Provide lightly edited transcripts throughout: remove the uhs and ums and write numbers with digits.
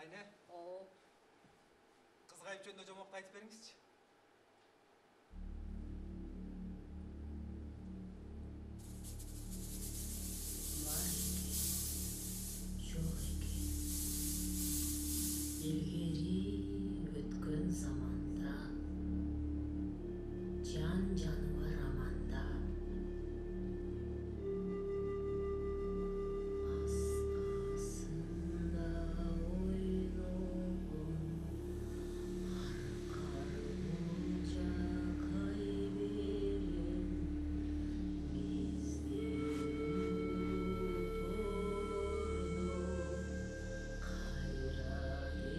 Kayne, Oo. kız kayıp jönündө жомокту айтып бериңизчи. Жоқ екен. Илгери өткөн заманда жан бар аманда. Аскасында ойногон аркармынча кай берем бизди кайра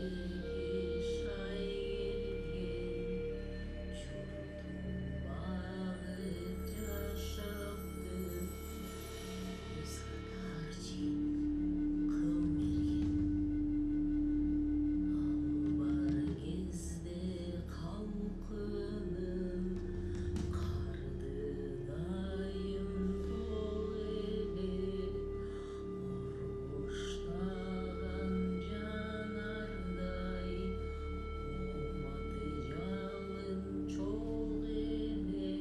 эргиш ай келген журтун багып жашапты көз катар жин кыл мерген ал бар кезде калкынып кардын айым тол эле оргуштаган жанардай ооматы жалын чоң эле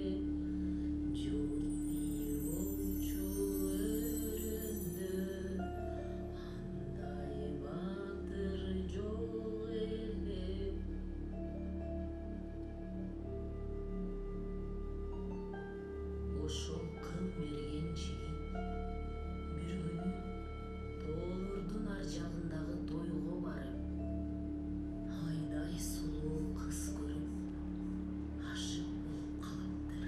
журт бий болчу өрүндө андай баатыр жок эле ошол кыл мерген жигит бир күнү тоолордун ар жагындагы тойго барып айдай сулуу кыз көрүп ашык болуп калыптыр.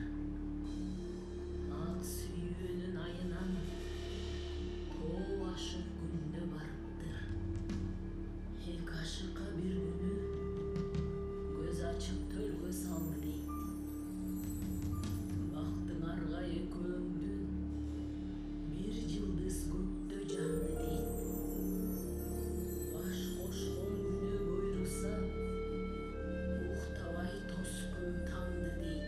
Ак сүйүүнүн айынан тоо ашып күндө барыптыр. Эки ашыкка бир күнү көз ачып төлгө салды дейт. Бактың арга экөөңдүн бир жылдыз көктө жанды дейт. Баш кошкон күнү буйруса уктабай тоскун таңды дейт.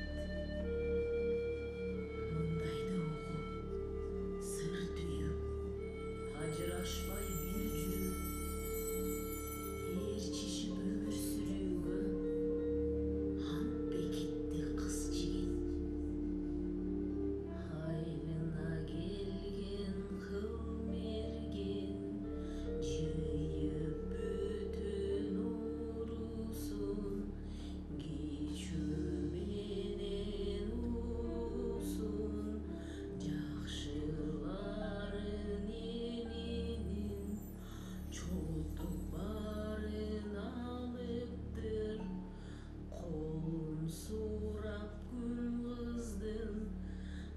Мындайды угуп сыр түйүп ажырашпай бир жүрүп ээрчишип өмүр сүрүүгө ант бекитти кыз жигит. Айнына келген кыл мерген жыйып бүтүн уурусун кечүү менен уусун жакшыларын элинин чогултуп баарын алыптыр. Колун сурап күн кыздын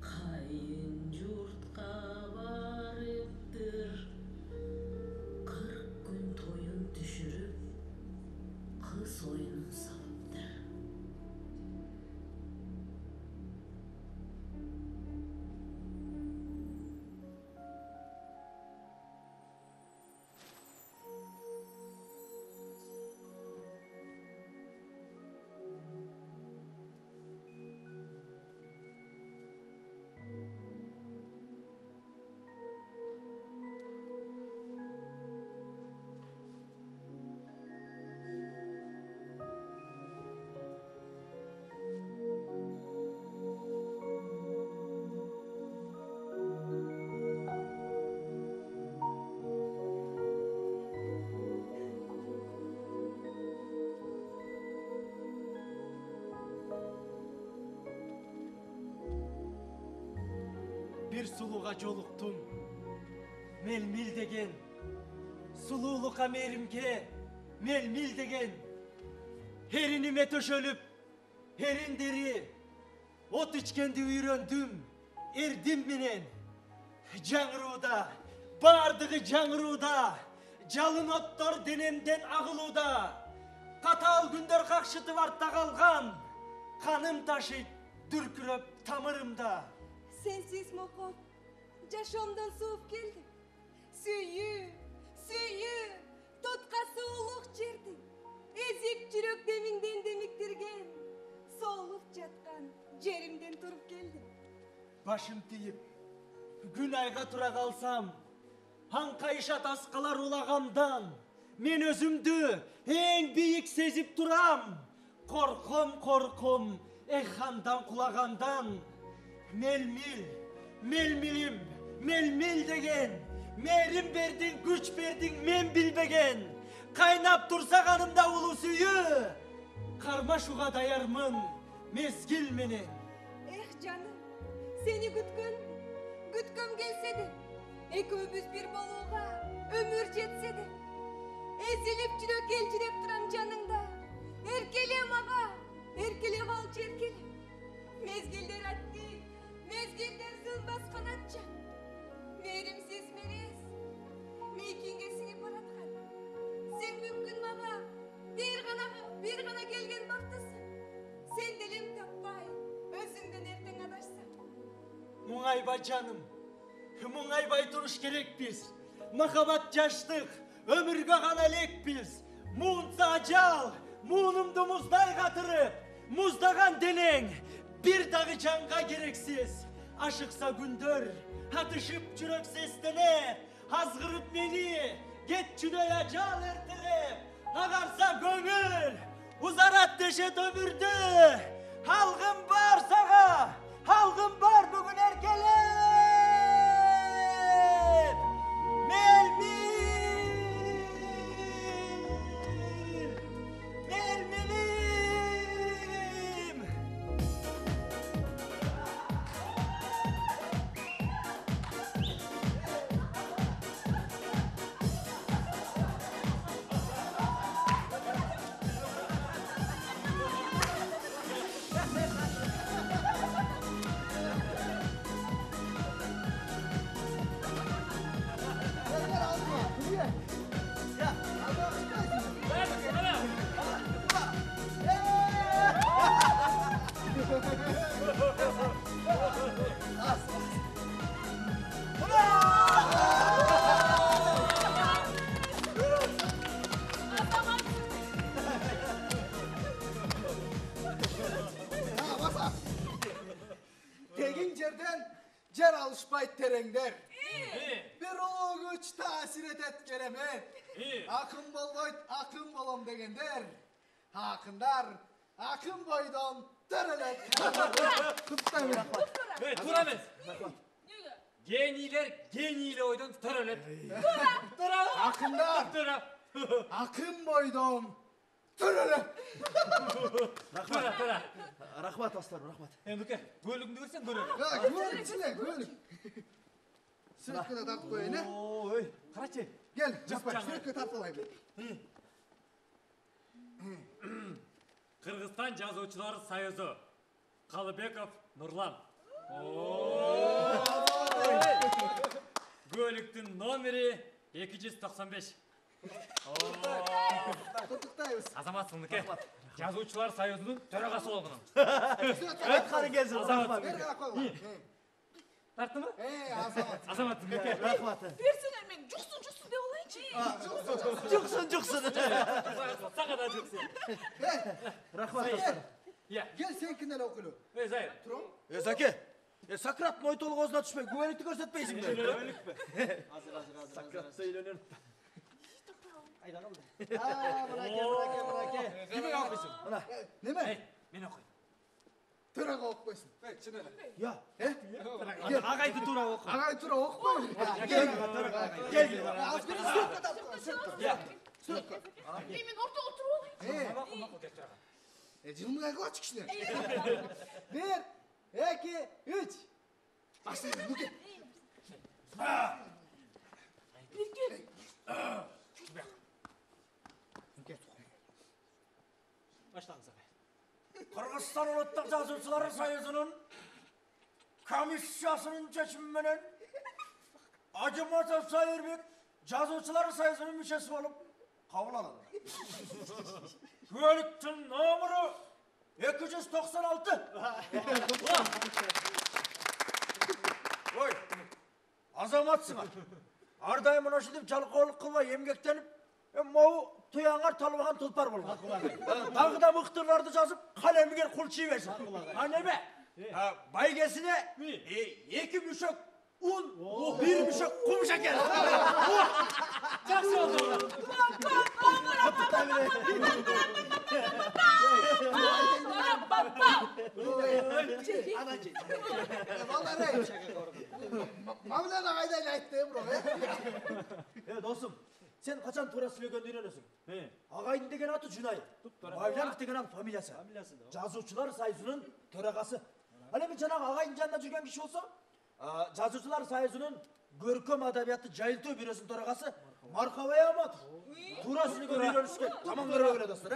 кайын журтка барыптыр. 40 күн тоюн түшүрүп кыз оюнун салыптыр. Bir сулууга жолуктум. Мел-мил деген. Сулуулукка мээримге мел-мил деген. Эриниме төшөлүп, эриндери от ичкенди үйрөндүм. Эрдим менен жаңырууда, бардыгы жаңырууда, жалын оттор денемден агылууда. Катаал күндөр какшытып артта калган. Каным ташыйт дүркүрөп тамырымда. Sensiz mokop, жашоомдон сууп келдим. Сүйүү, туткасы улук жерди. Эзик жүрөк демиңден демиктирген. Соолуп жаткан жеримден туруп келдим. Башым тийип, күн айга тура калсам, аңкайышат аскалар улагамдан, Men özümdü en büyük sezip duram. Korkum, ekhandan kulagandan. Melmil degen. Merim verdin, güç verdin, men bilbegen. Kaynap dursa kanımda ulu suyu. Karmaşuğa dayarmın, mezgil meni. Canım, seni gütküm gelse de, eköbüz bir boluğa ömür jetse de, ezilip çürek elçirep duram canında. Erkelem ağa, erkele balcı erkele. Mezgilder attı, mezgilder zılbas kanatça. Merimsiz meres, meykinge seni baratkan. Sen mümkün mağa, bir gana gelgen baktasın. Sen dilim tappay, özünden erten adaşsan. Muңайбай canım, muңайбай duruş gerek biz. Makabat yaştık, ömürge gana lek biz. Muğunsa acal, muğunumdu muzday katırıp, muzdagan delen, bir dağı canga gereksiz. Aşıksa gündür, hatışıp çürük seslenip, hazgırıp meni, get çünöy acal ertirip, agarsa gönül, uzarat deşet ömürdü. Halkım var sağa, halkım var bugün erkeler. Melmilim. Tegin cerden cer alışpay terengder. Bir ulu güç tasir edet geremet. Akın bolboyt akın bolom degender. Akınlar akın boydan dörelet. Kutlayın. Tura emez. Geniler geniyle oydan tutar öyle. Akınlar Tura. akın boydan dörelet. Tura. Rahmat aslanım rahmat. Hem buke bölümünü görsen görelim. Ya güvelik içine güvelik. Sırtkına tart koyun he. Oy, karaçı. Gel yapma canım. sırtkına tart olayım. Kırgızstan Жазуучулар Союзу. Kalıbekov Nurlan. Bölüktün nomeri 295. Tutuktayız. Azamatsınlık. Жазуучулар Союзунун төрагасы болгунум. Evet karı gezin, rahmat. Ver karakol. Тарттı mı? Azamat. Азаматсыңдык. Rahmatı. Versinler men, cuksun de olayınca. Cuksun. Сага да жуксун. Rahmat Gel. aslanım. Ya. Gel senkinden okulu. Zayır. Turum. Zaki, Sakrat moytolu kozuna düşme, güvenlikli görsetmeysin de. Güvenlik be. Hazır. Sakrat söylenir. Aydan oldu. Bırak. Kime kalkıyorsun? Ne mi? Hey, beni oku. Tırak okuysun. Evet, şimdi öyle. Ya, He? ağaydı dura oku. Ağay tırak okuyun. Gel. Az bir sırtka tart koyun. Sırtka. Sırtka. Hemen orta otur olayınca. Cılmına kaç kişiler? Bir, iki, üç. Başlayalım. Bu gel. Başlayın Zaki. Kırgızstan Ulusal Жазуучулар Союзунун комиссиясынын чечими менен Acımatov Sayırbek Жазуучулар Союзунун мүчөсү болуп кабыл алынды. Күбөлүктүн номеру 296. Ой, азаматсыңар. Ар дайым ошентип жалкоолук кылбай эмгектенип, могу туяңар талбаган тулпар болгон. Дагы да мыктырларды жазып, калемиңер кулчуй берсин. А неме? Байгесине эки мүшөк un, bir müşek kumuşak geldi. Жақсы oldu. Anacı. Vallahi Mavlana kayda aytты bro. Dostum, sen kaçan Turas Söylөгөндү үйрөнөсүң? Агайдын деген аты Жунай. Мавлянов деген аты фамилиясы. Жазуучулар Союзунун төрагасы. Ал эми жанагы агайдын жанында жүргөн киши болсо, Жазуучулар Союзунун көркөм адабиятты жайылтуу бюросунун төрагасы Маркабай Ахматов. Тура Сөйлөгөндү үйрөнүшкө таман көрө бере достор,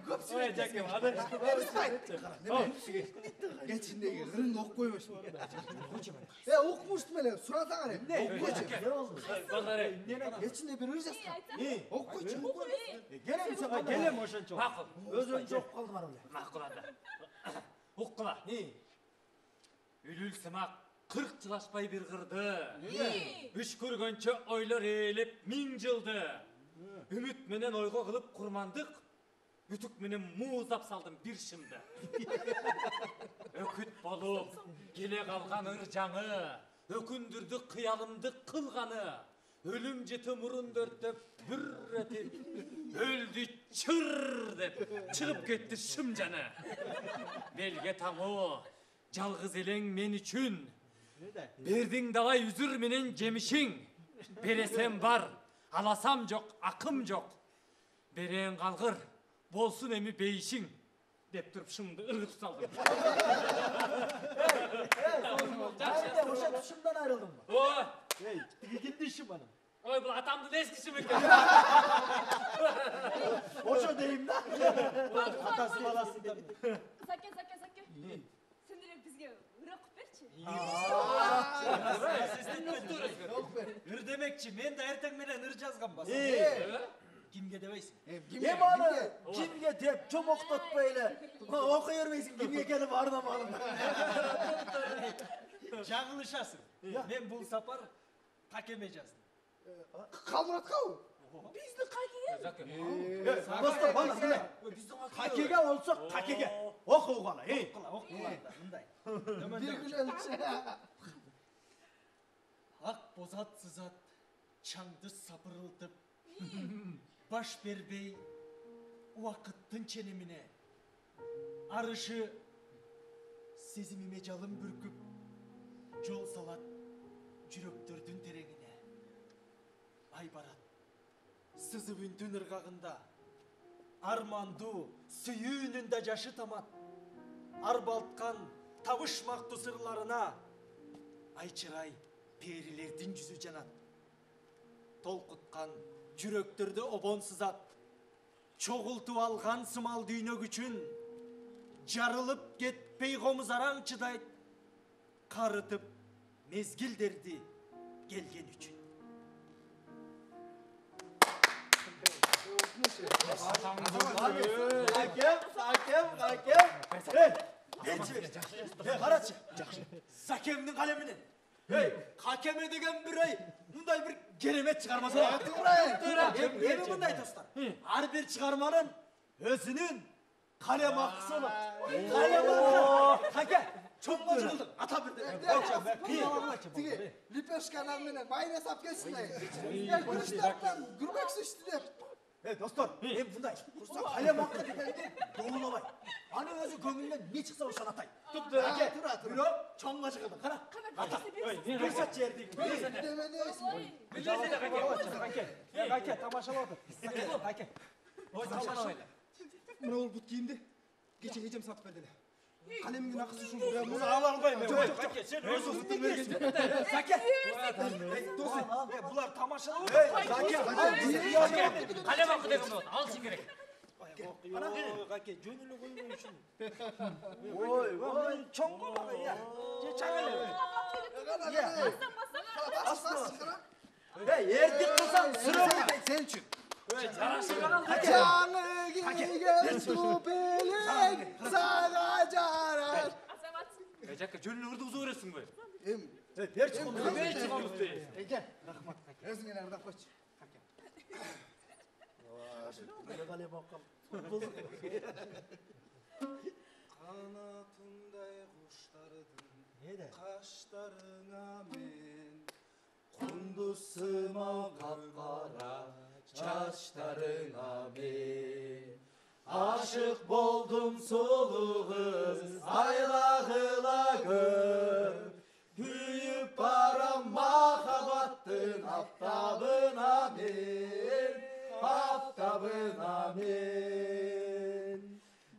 көп Ой, Жакем, hadi. Geçindeki ırın ok koymuş. Okmuştum hele suratına ne? Ok koymuş. Bağları. Geçinde bir ırız yazdı. Ok koymuş. Келем сага, келем ошончо. Мақұл. Өзүн жок калдым ары эле. Мақұл анда. Оққыла. Үлүлсімақ 40 жыл ашпай bir қырды. Үш көргөнчө ойлор eelеп 1000 жылды. Үміт менен ойго кылып курмандык. Бүтүк менен муздап салдым bir шымды. Өкүт болуп келе калган ыр жаңы. Өкүндүрдү кыялымды кылганы. Ölüm jeti murun dörttep bir etip öldü çır dep çıkıp gitti şımcanı. Belge tamu жалгыз элең мен үчүн. Бердиң далай үзүр менен жемишиң. Бересем бар, аласам жок, акым жок. Берең калгыр, болсун эми бейишиң. Деп туруп шымды ыргып салдым. Ошо тушумдан айрылдым. Ой, Кимди ишим анын? ой бул атамдын эскиси бекен. Ошо дейм да. Атасы баласы деп. Заке. Сен деле бизге ыр окуп берчи. Ыр демекчи, мен да эртең менен ыр жазганбыз. Кимге дебейсиң? Эми аны кимге деп чомоктотпой эле окуй бербейсиң, кимге келип арнамалым. Жаңылышасың. Мен бул сапар Какеме жаздым. Kalmuratқа o. Бизди какеге? Жакем. Достор, бана мына. Какеге болсо какеге. Окугала, Окуганда мындай. Bir gülen Ак бозат сызат, чаңды сапырылтып, баш бербей, уақыттың ченеміне, арышы сезіміме жалын бүркіп, жол салат жүрөктөрдүн тереңіне. Ай барат, сызып үндүн ыргагында, арманду сүйүүнүндө жашы тамат, арбалткан табышмактуу сырларына, айчырай перилердин жүзү жанат. Толкуткан жүрөктөрдү обон сызат. Чогултуп алган сымал дүйнө күчүн. Жарылып кетпей комуз араң чыдайт. Карытып мезгилдерди келген үчүн. Карачы. Закемдин калеминен. Какеме деген бир ай мындай бир керемет чыгармасы бар. Эми мындай достор. Ар бир чыгарманын өзүнүн калем акысы болот. Калем акысы. Каке, чоңго жыгылдың. Ата бирде. Tigi, Lipeş kanalına mayne sap geçsin. Kılıçlardan gürmek sıçtı der. Достор, эми мындай. Курса калем акы дегенди доолобой. Аны өзү көңүлүнөн эмне чыкса ошону атайт. Тура. Бирөө чоңго жыгылды. Кара. Ата. Кырсат жерди. Demeliyiz. Каке, тамашалап отур. Каке. Ой, тамашалап. Mına ol but giyimdi. Geçe gecem satıp verdiler. Kalemingin akısı şu. Муну ала албайм мен. Каке, сен өзүң Fıttır vergesin. Саке. булар тамашалап Калем акы деген болот, алышың керек. Каке, жөн эле койбой үчүн. Ой, чоңго бага я. Же чаңэле. Эрдик кылсаң сүрөп Sen için. Жарашың Canı giygen su belek sana carar. Азамат. Жаке, жөн эле ырды буза бересиң бе? Em, берчи муну. Ege. Özüne nereden koç? Калем акам. Kanatınday kuşlardım Neydi? Kaşlarına men kunduzsıma kapkara çaşlarına men aşık boldum sulu kız aylağıla gör büyüyüp baram mahabattın aftabına men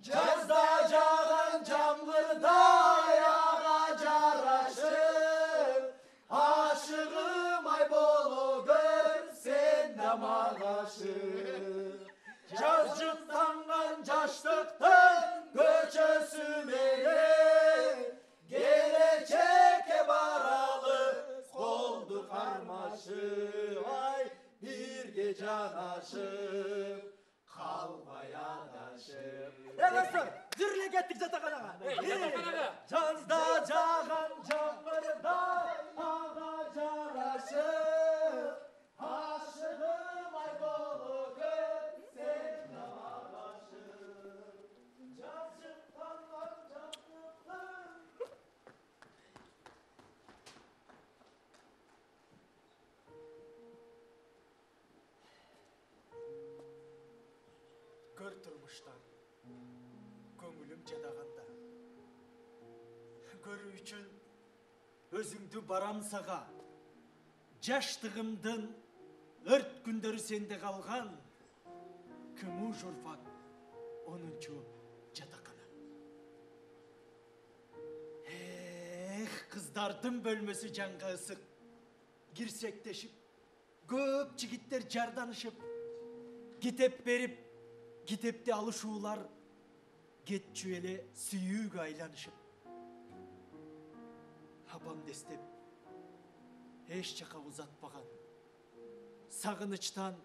Cazda cağan camgırda ayağa caraşır aşığım ay bolu gör sen de mağaşır Cazcıktan caştıktan göçösümeye gelecek baralı oldu karmaşı ay bir gece anaşıp kalmaya taşıp Nasıl? Zürle gittik yatakana. Cazda cağan camlarında ağaca raşıp aşığım ay dolu gör sen de mağaşır Cazcıktan camgırda Gör turmuştan көңілім жадағанда көру үшін өзіңді барам саға жаштығымдың өрт күндері сенде қалған кіму журфак 10-чу жатақхана қыздардың бөлмесі жанға ысық кирсектешіп көп жігіттер жарданышып китеп беріп китепте алышуулар кетчү эле сүйүүгө айланышып апам дестеп эч жака узатпаган сагынычтан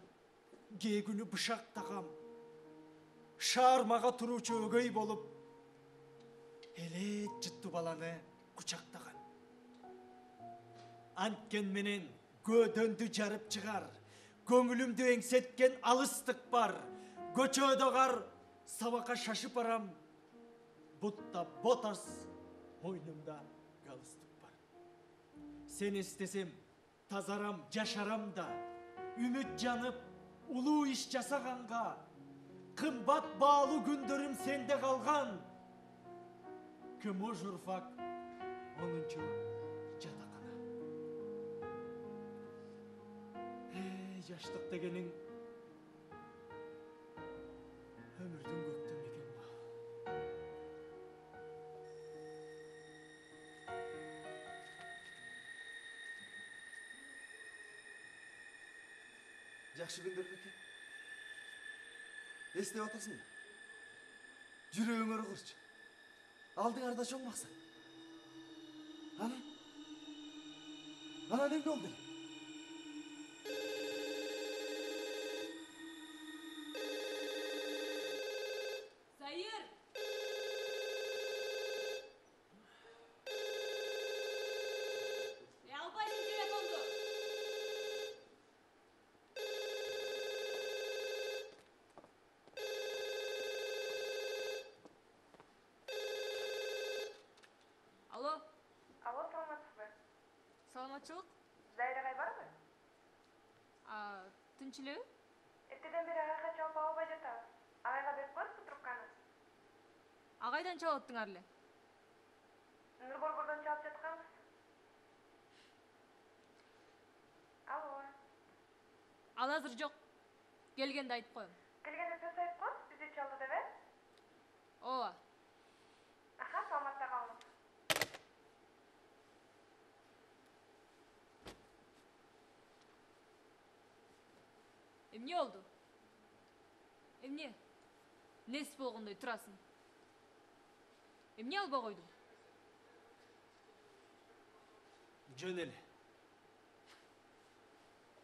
кээ күнү бышактагам шаармага туруучу өгөй болуп элет жыттуу баланы кучактаган анткен менен көөдөндү жарып чыгар көңүлүмдү эңсеткен алыстык бар көчөдө кар сабакка шашып барам бутта ботас мойнумда галстук бар сени истесем тазарам жашарам да үмүт жанып улуу иш жасаганга кымбат баалуу күндөрүм сенде калган кымы журфак 10-чу жатакана жаштык дегениң өмүрдүн көктөмү экен ба Жақсы күндер беке. Естеп атасың ба? Жүрегің ұрғыршы. Алдыңарда чоң мақсат. Ана не болды? Сайыр! Албайсың телефонду. Алло, Алло, саламатсыз ба? саламатчылык? Зайрагай барбы? Тынч элеби? Эртеден бери агайга чалып албай жатабыз. Агайга берип коесузбу трубканы? Агайдан чалып аттыңар эле? Нурборбордон чалып жатканбыз. Алло. Ал азыр жок. Келгенде айтып коем. Келгенде сөз айтып коюш, бизди чалды деп э? Ооба. Аха, саламатта калыңыз. Эмне болду? Эмне? Нес болгондой турасың? Эмне албай койдуң? жөн эле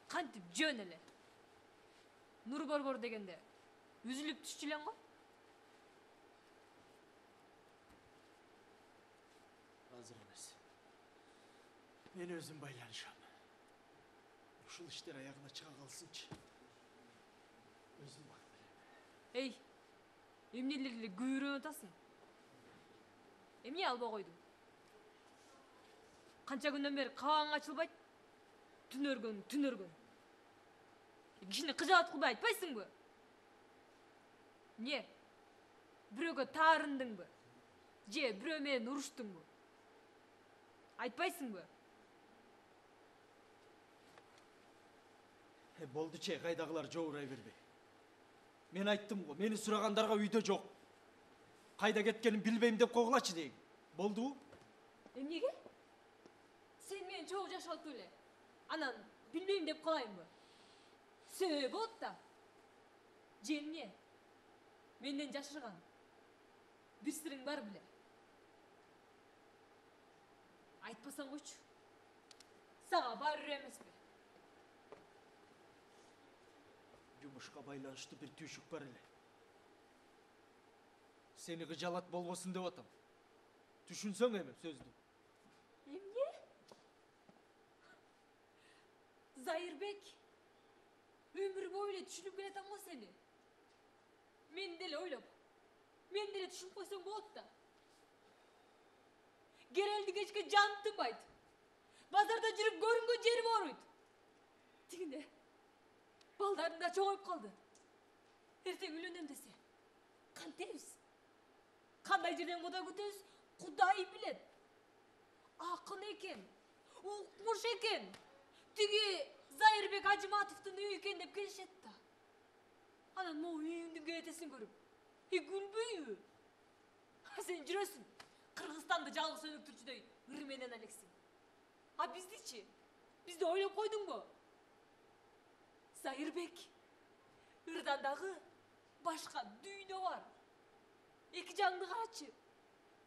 Кантип жөн эле? Нур борбор дегенде үзүлүп түшчү элең го? азыр эмес мен өзүм байланышам ушул иштер аягына чыга калсынчы өзүм бак берем Эй, эмнелерди күйрөп атасың? Эмне албай койдуң? Kança günden beri kağan açılbayt. Tünörgön. Kişini kıjalat kılbay aytpayсың mı? Ne? Biröge taarındың mı? Je birö meni uruştun mu? Aytpayсың mı? Boldu çey, kaydagılar joğuray berbe. Men ayttım go, meni suragandarga uyda jok. Kayda ketkenin bilbeyim dep kogulaçı deyin. Boldu mu? Emnege? Sen meni çoğu jaşalıp öyle. Anan bilmeyim dep kalayım mı? Söyle bot da. Jen ne? Menden jaşırgan. Bir sırın var bile. Aytpasan koç. Sağa barır emes be. Yumuşka baylanıştı bir tüyşük var ele. Seni gıcalat bolmasın dep atam. Düşünsön hemen sözdü. Emne? Zahirbek. Ömür boyunca düşünüp geletem o seni. Men dele oylap. Men dele düşünüp koysam boğut da. Gereldi geçke jantım bayt. Bazarda жүрүп көрүнгөн жери бар oydu. Тигине. Балдарым да чоңоюп калды. Эртең үйлөнөм десе. Кантебиз? Кандай жерден кудай күтөбүз? Кудай билет. Акын экен. Укмуш экен. Тиги Зайырбек Ажыматовдун үйү экен деп келишет да. Анан могу үйүңдүн кебетесин көрүп. Күлбөйбү? Сен жүрөсүң. Кыргызстанды жалгыз өнүктүрчүдөй ыр менен элексиң. А биздичи? Бизди ойлоп койдуңбу? Зайырбек, ырдан дагы башка дүйнө бар. Эки жаңды карачы.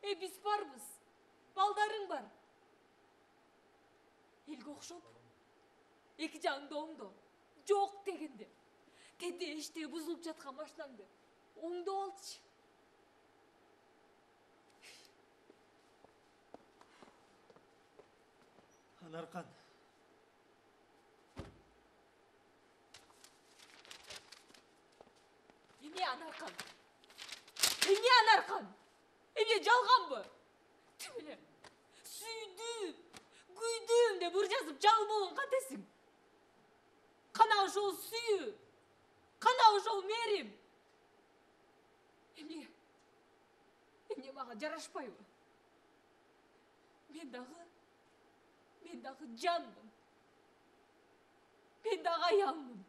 Биз барбыз. Балдарың бар. Элге окшоп, эки жаңды оңдо. Жок дегенде. Теде иште бузулуп жаткан машинаңды оңдоп алчы. Anarkan. Emne anarkan? Emne anarkan? Emne жалган mı? Tümüle. Süydüm, güydüm de bir жазып жал болun katesin. Kana ошол сүйүү. Kana ошол мерим. Emne maga жарашпайбы? Мен дагы жанмын. Мен дагы аялмын.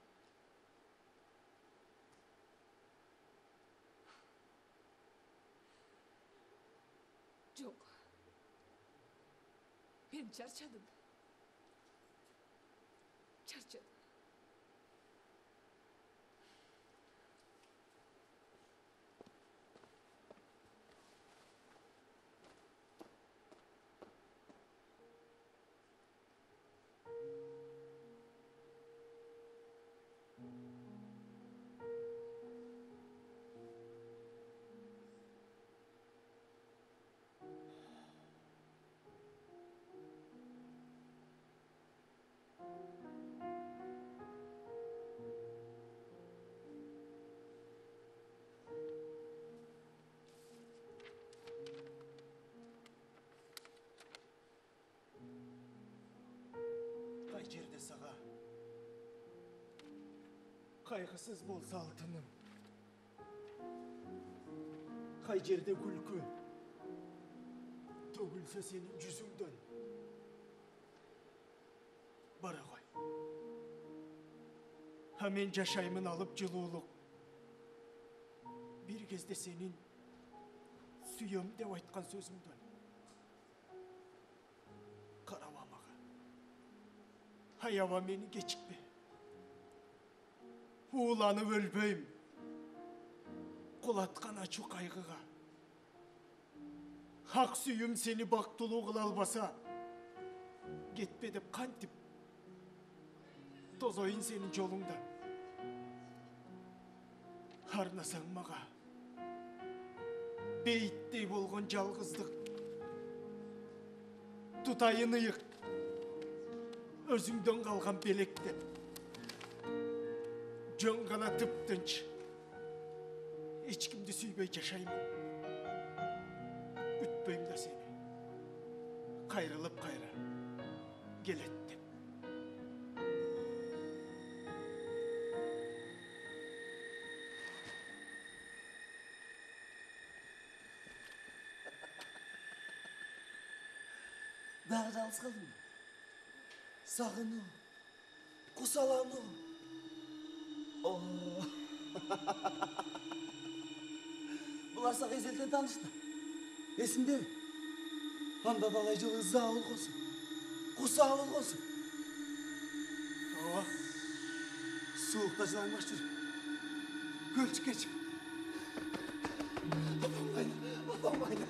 Жок. Мен чарчадым. Kay jerde sağa. Kaygısız bolsa altınım. Kay jerde gülkü. Tөгülse senin yüzünden. Bara koy. Ha men jaşaymın alıp жылуулук. Bir кезде senin sүйөм деп айтқан сөзүмдөн. Караба мага. Hayava meni geçikme. Uğlanıp ölbeyim. Kulatkan açı kaygıga. Hak suyum seni baktulu kıl albasa. Gitme dep kantip. Tozoyun senin jolunda. Harnasan maga. Beyittey bolgon жалгыздык. Tutayın ıyık. Özüңдөн калган белектен. Жөн гана тып-тынч. Эч кимди сүйбөй жашаймын. Үтпөйм да сени. Kayırılıp kayra. Gelettim. Daha жалғыз қалдың ба? Сағыну, құсалану. Бұлар сақ езелден танышты. Есінде ме? Анда далай жыл ызы ауыл қосын. Құса ауыл қосын. Суықта жылаңмаш жүр. Көлчік кечіп. Апамайна.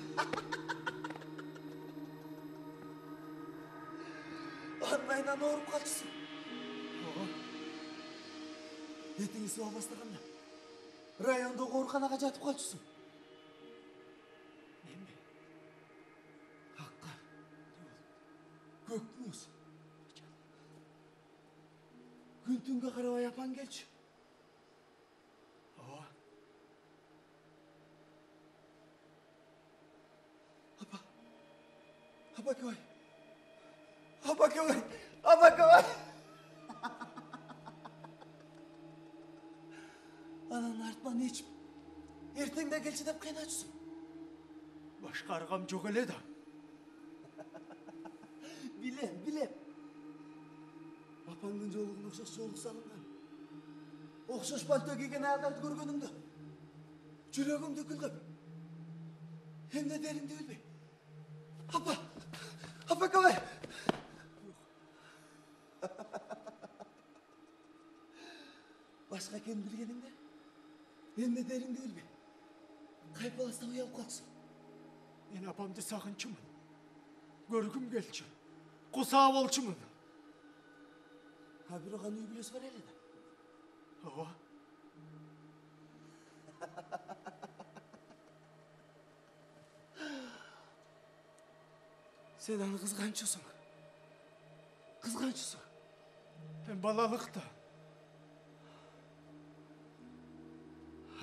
Аннайынан орып қалшысың. Етіңі суа бастағанда районда қорқанаға жатып қалшысың. Неме? Хаққа. Көк мұз. Күн түнге қарабай апан келші. Апа көй. Апа көй. Апа көй. Анан артынан ечіп, ертеңде келші деп қайнатшысың. Başka argam çok ele da. Bilem. Апаңдың жолығын оқшаш жолық салынған. Оқшаш пальто киген ағарды көргенімді. Жүрегімді күлдіп. Емде дерімді өлбей. Апа қалай? Başka кем білгеніңде? Емде дерімді өлбей. Қайпаласта ұялып қалсың. Men apamды sağınçımın. Görgüm gelçi. Kusağı olçumın. Ha bir oğan үй білесі бар әлі де. Ова. Sen аны қызғаншысың. Қызғаншысың. Ben balalıkta.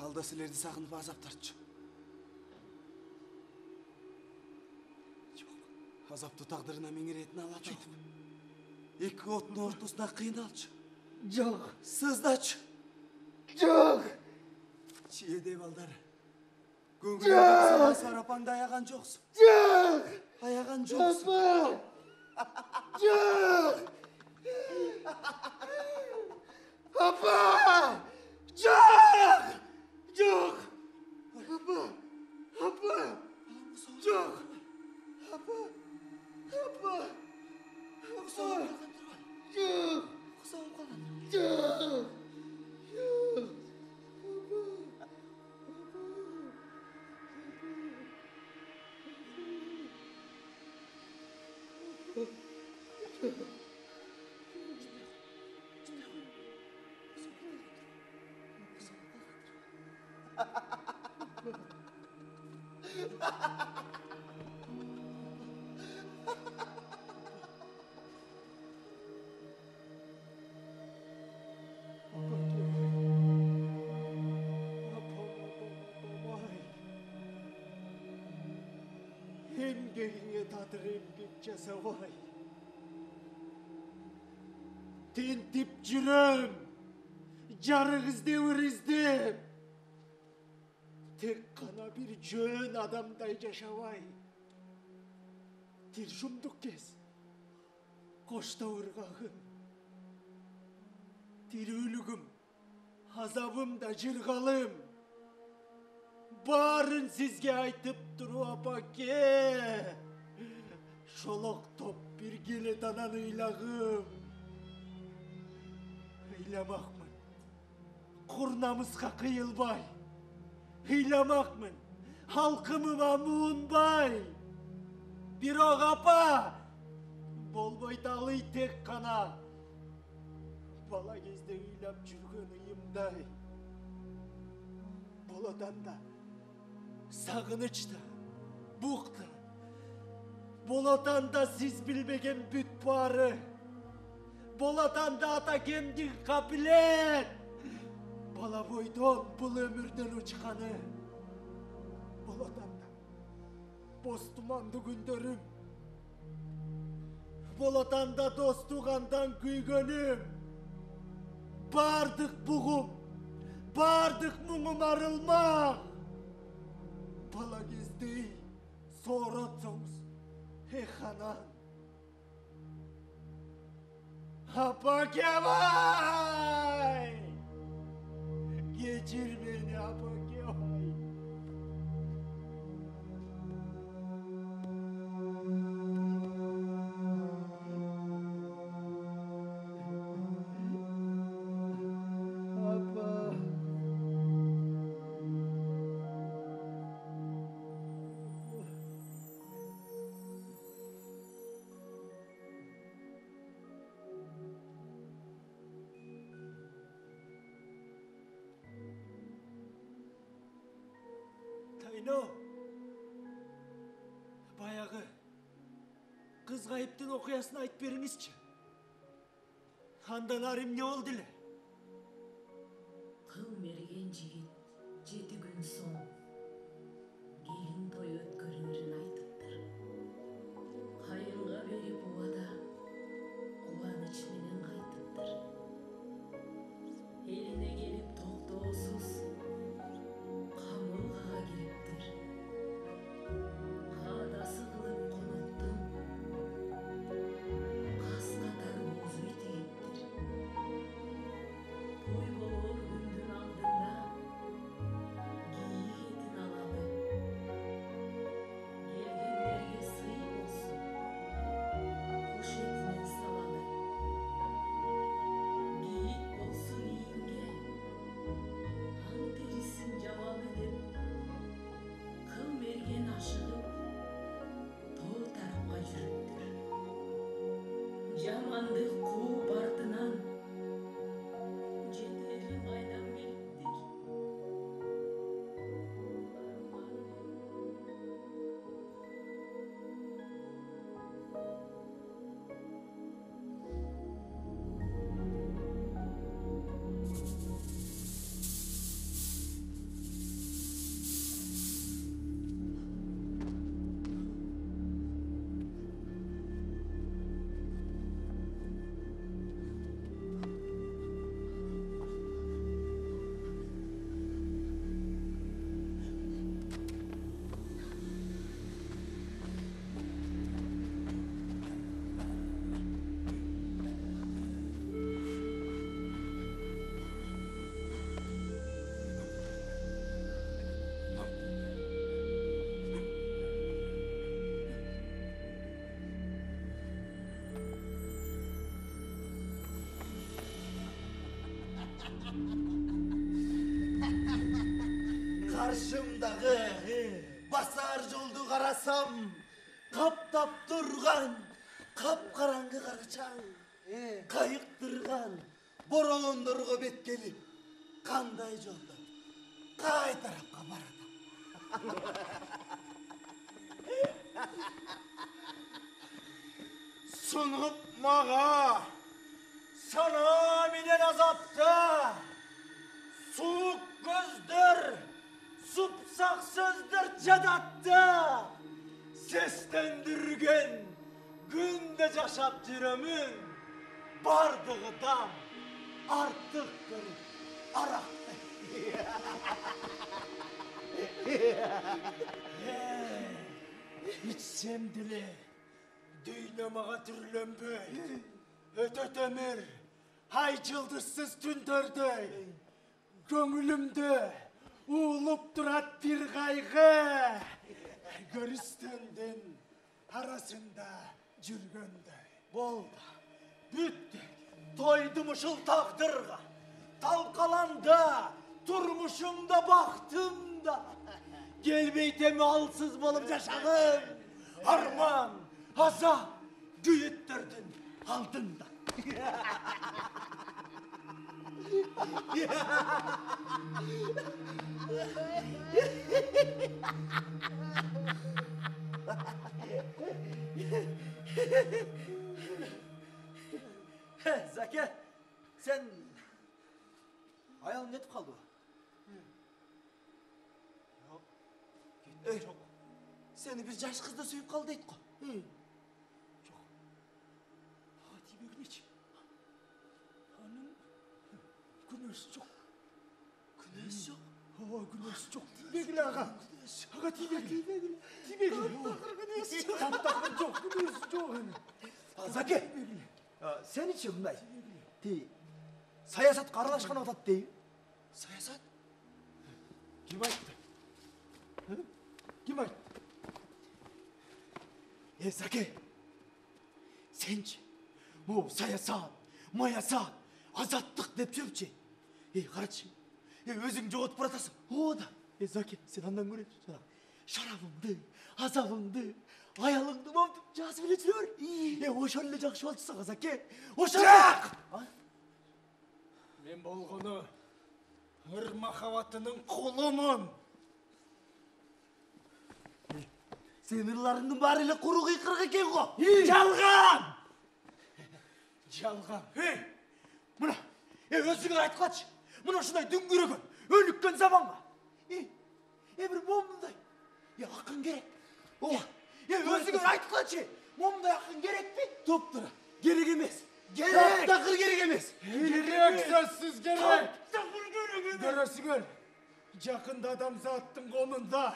Алда сілерді сағынып азап тартшы. Азапты тағдырына меңіретін алап айтып. Екі оттың ортасына қиналшы. Жоқ. Сыздачы. Жоқ. Чиедей балдары. Көңіліңді сарапаңды аяған жоқсың. Жоқ. Аяған жоқсың. Жоқ. Апа! Жоқ! Жоқ! Апа! Апа! Жоқ! Апа! Апа! Құсауын қалған тұрған. Жоқ! Құсауын қалған. Жоқ! Жоқ! Emgeğine tadır emgek cesavay. Tentip cürüm. Carığız devirizdim. Tek kana bir cön adamday yaşavay. Tirşumduk kez. Koşta ırgağım. Tirülügüm. Azabım da cırgalım. Barın sizge aytıp duru apake. Şolok top bir gele dananıylağım. Hıylamakmın. Kurnamızga kıyılbay. Hıylamakmın. Halkımıma muğunbay. Bir o apa. Bolboy dalый tek kana. Bala gezde hıylap жүрген ıyımday. Boladan da. Sağınıçta, buğda, bolatan da siz bilmegen büt barı, bolatan da ata kemdik kabilet, bala boydon bul ömürden uçkanı, bolatan da boz tumandı günderim, Bolotanda dostuğandan güygönüm. Bardık buğum, bardık mumum arılmak. Bala gezdeyi soğratsınız. Hey hanan. Hapa Kemal! Geçir beni Hapa Kemal. Hapa. Tayno. Bayağı kız kayıptın okuyasını ayıp berinizçi. Handan arim ne oldu le? Kıl mergen jigit 7 gün soň gelin toy ötkөрүөрүн айтыптыр. Кайынга берип убада кубаныч менен кайтыптыр. Элине келип токтоосуз камылгага кириптир. Каадасы кылып коноктун кас катар боозуй тигиптир. Той болоор күндүн алдында кийик этин алалы. Келгендерге сый болсун. Куш этинен салалы. Кийик болсун ийинге. Аң терисин жабалы деп. Кыл мерген ашыгып тоо тарапка жүрүптүр. Жамандык кууп артынан жетери майдан келиптир. Karşımdağı basar joldu karasam, kaптап turgan, kapkaranğı karaçan, kayıktırgan, boronlarga bet gelip, kanday jolda, kay tarafka baratam. Sunup mağa, sana minen azapta, soğuk gözdür, supsaksızdır cadatta. Seslendirgen, günde yaşap jiremün, bardığıdan artık görüp araktı. İçsem dile, düynamağa türlönböy, ötötemir, hay yıldızsız tündördöy, gönlümde uğulup durat bir kaygı, görüstündün arasında жүргөндөй. Boldu, büttü, toydum ışıl takdırga, talkalandı, turmuşumda baktım da, gelbeytemi alsız bolup yaşadım, arman, azap, güyüttürdün aldın da. Zaki, sen ayağın netip kaldı. Yok, gitti çok. Seni bir yaş kız da suyup kaldı etko. Çok. тимегилечи. Анын күнөөсү жок. Күнөөсү жок. Ооба, күнөөсү жок. Тимегиле ага. Ага тимегиле. Тимегиле. Таптакыр жок, күнөөсү жок. Заке, сеничи мындай. Ти саясатка аралашкан атат дейби. Саясат? Ким айтты? Ким айтты? Заке, сенчи могу саясат, маясат, азаттык деп жүрчү. Карачы, өзүң жоготуп баратасың. Оода. Заке, сен андан көрөчү. Жана шарабыңды, азабыңды, аялыңды момду жазып эле жүрөр. Ошол эле жакшы болчу сага, Заке. Ошол. Мен болгону ыр махабатынын кулумун. Сен ырларыңдын баары эле куру кыйкырык экен го. Жалган! Жалган. Мына, өзүңөр айткачы. Мына ушундай дүңгүрөгөн, өнүккөн заманга. Бир момундай акын керек. Өзүңөр айткачы. Момундай акын керекпи? Топтура. Керек эмес. Керек. Такыр керек эмес. Керек, сөзсүз керек. Көрөсүңөр, жакында адамзаттын конунда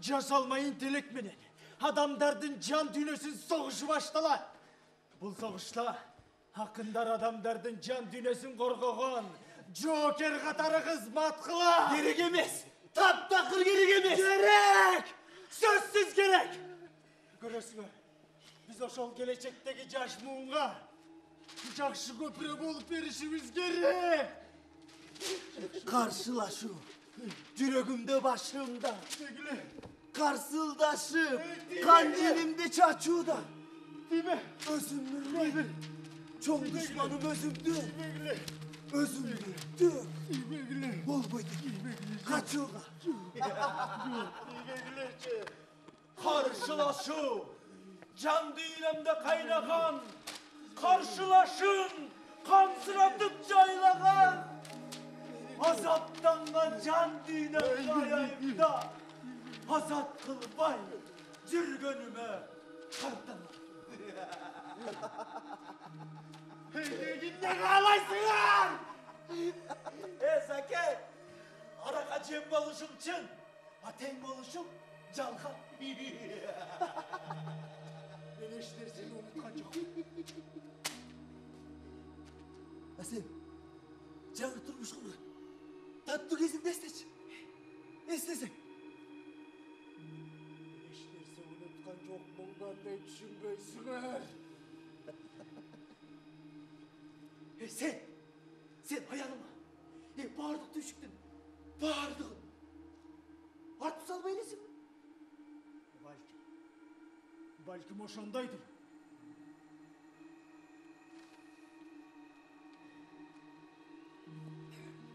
жасалмай интеллект менен адамдардын жан дүйнөсүн согушу башталат. Бул согушта акындар адамдардын жан дүйнөсүн коргогон жоокер катары кызмат кылат. Керек эмес. Таптакыр керек эмес. Керек! Сөзсүз керек! Көрөсүңөр, биз ошол келечектеги жаш муунга жакшы көпүрө болуп беришибиз керек. Каршылашуу жүрөгүмдө башымда, карсылдашып кан жеримди чачууда. Өзүмдү чоң душманым өзүмдү болбойт качууга. Каршылашуу жан дүйнөмдө кайнаган, каршылашын камсыратып жайлаган, азаптанган жан дүйнөмдү аяйымда азат кылбай жүргөнүмө картаман. Эмне каалайсыңар? Заке, арага жем болушум чын, а тең болушум жалган. Мен эч нерсени унуткан жокмун. Сен жаңы турмуш курган таттуу кезиңди эстечи. Эстесең. Эч нерсе унуткан жокмун, кандай түшүнбөйсүңөр. Сен аялыңа, бардык түйшүктүн бардыгын артып салбай элесиңби? Балким ошондойдур.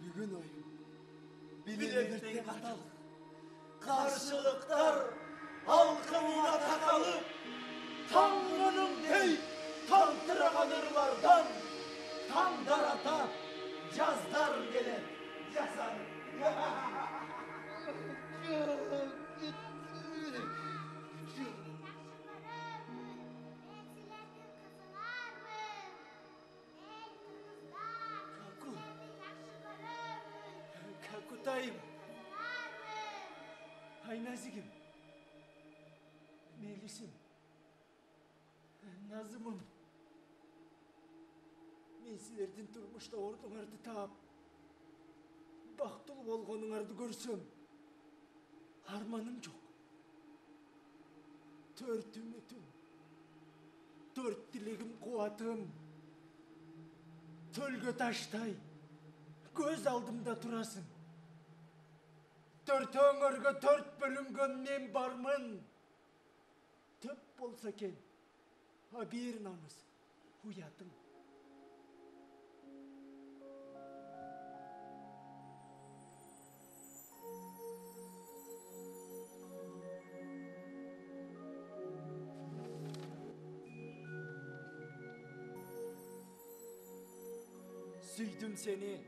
Бүгүн оюм билек каталык, каршылыктар алкымына такалып, таңгынын тей талтыраган ырлардан таңдар атат, жаздар келет, жасанып. Какутайым, айназигим, мелисим, назымым. Мен силердин турмушта ордуңарды таап, бактылуу болгонуңарды көрсөм, арманым жок. 4 үмүтүм, 4 тилегим, кубатым, төлгө таштай көз алдымда турасың. 4 өңөргө 4 бөлүнгөн мен бармын. Төп болсо экен, а бир намыс уятың. Süydüm seni,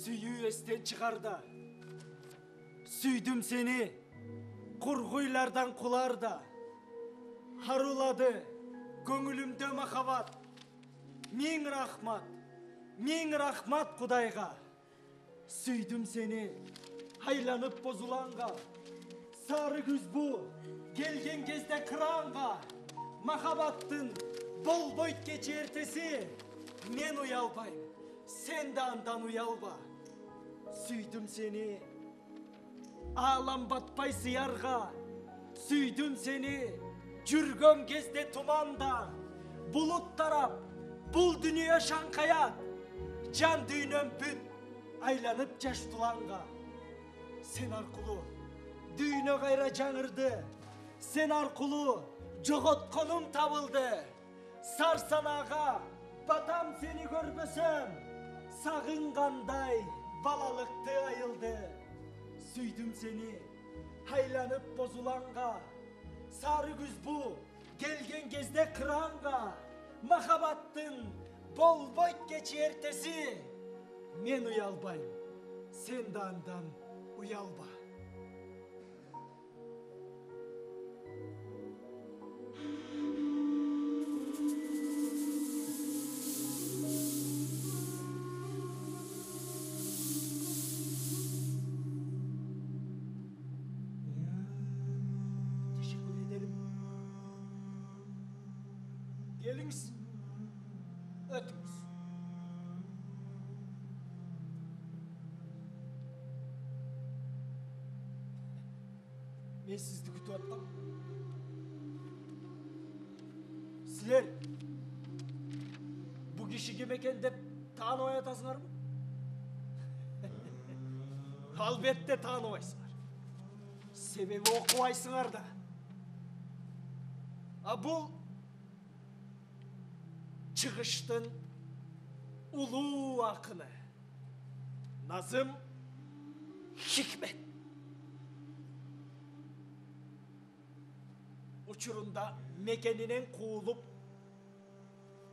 süyü esten çıkarda. Süydüm seni, kurguylardan kularda. Haruladı, gönlümde mahabat, Мең рахмат Құдайға. Сүйдім сені, айланып бозуланға. Сары күз бұ, келген кезде қыранға. Махаббаттың болбойт кечертесі. Мен уялбайым, сен де андан уялба. Сүйдім сені, алам батпай сиярға. Сүйдім сені, жүргім кезде тұманда. Бұлыт тарап, бұл дүние шаңқаят. Жан дүйнем бүт, айланып жаш тұланға. Сен арқылы, дүйне қайра жаңырды. Сен арқылы, жоғытқаным табылды. Сарсанаға, батам сені көрбесем. Сағынғандай, балалықты айылды. Сүйдім сені, айланып бозуланға. Сары күз бұ, келген кезде қыранға. Махаббаттың болбойт кечертесі. Мен уялбайым, сен де андан уялба. Teşekkür ederim. Geliniz. Ötünüz. Мен сізді күтіп атқам. Сілер, бұл кеші кем екен деп таң оятасыңар ма? Албетте таң ойсыңар. Себебі оқуайсыңар да. А бұл шығыштың ұлы ақыны. Назым Хикмет. Uçurunda mekeninin kuğulup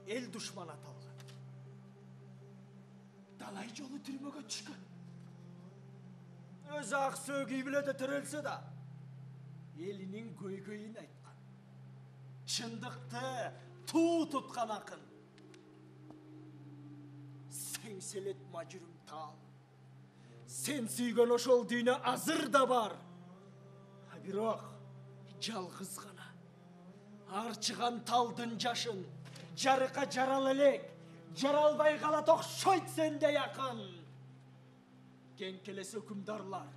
el düşman atalgan. Dalay jolu türmöge düşkön. Öz ақ sögüy bile de türelse da elinin göy-göyün aytkan. Çındıkты туу tutkan akın. Sen selet macırım tal. Sen sүйgön oşol düğüne azır da var. Ha biroq жалғыз ғана. Арчыған талдың жашын, жарыққа жарал елек, жаралбай қалат оқшойт сенде яқын. Кен келесі үкімдарлар,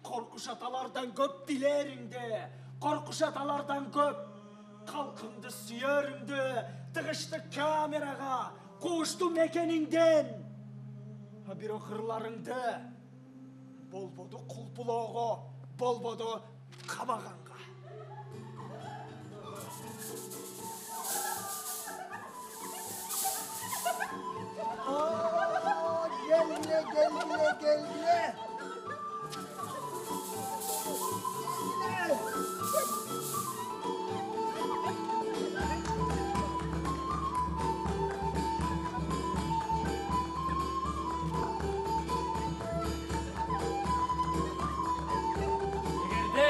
қорқыш аталардан көп билеріңді, қорқыш аталардан көп, қалқыңды сүйеріңді, тығышты камераға, қуышты мекеніңден. Bir оқырларыңды, болбоду құлпылоғы, болбоду қамағанға. Geldiler. Егерде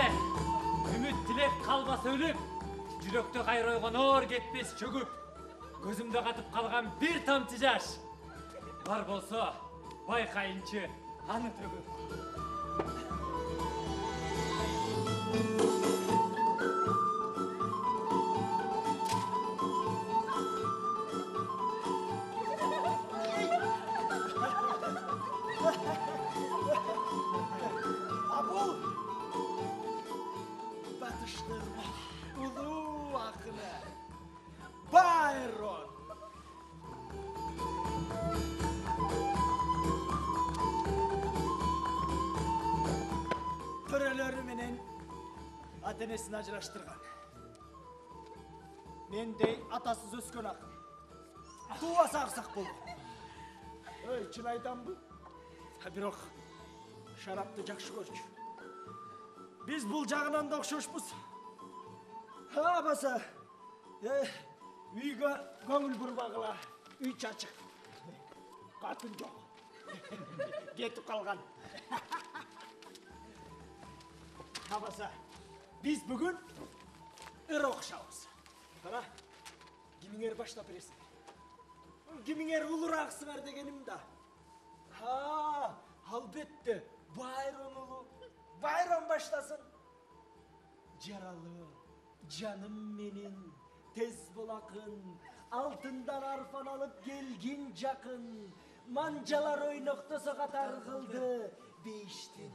үміт тілек қалбас өліп, жүректі қайройған ор кетпес чөгіп, көзімді қатып қалған бір тамшы жаш. Бар болса, байқайыншы аны төгіп. Абул, батыштың ұлы ақыны, Байрон. Төрелері менен ата-енесін ажыраштырған. Мендей атасыз өскен ақын. Туасы ақсақ болған. Өй, шын айтам бұл. Бирок, шарапты жақшы көрчү. Біз бұл жағынан да оқшошпыз. Ha basa, үйге көңіл бұрбағыла, үй чачық. Қатын жоқ. Кетіп қалған. Абаса, biz бүгін ыр оқшауыз. Қара, кіміңер баштап бересің. кимиңер улурааксыңар дегеним да. Албетте, Байрон улу. Байрон баштасын. Жаралы, жаным менин, тез болакын, алтындан арфан алып келгин жакын, манжалар ойноктосо катар кылды, бейиштин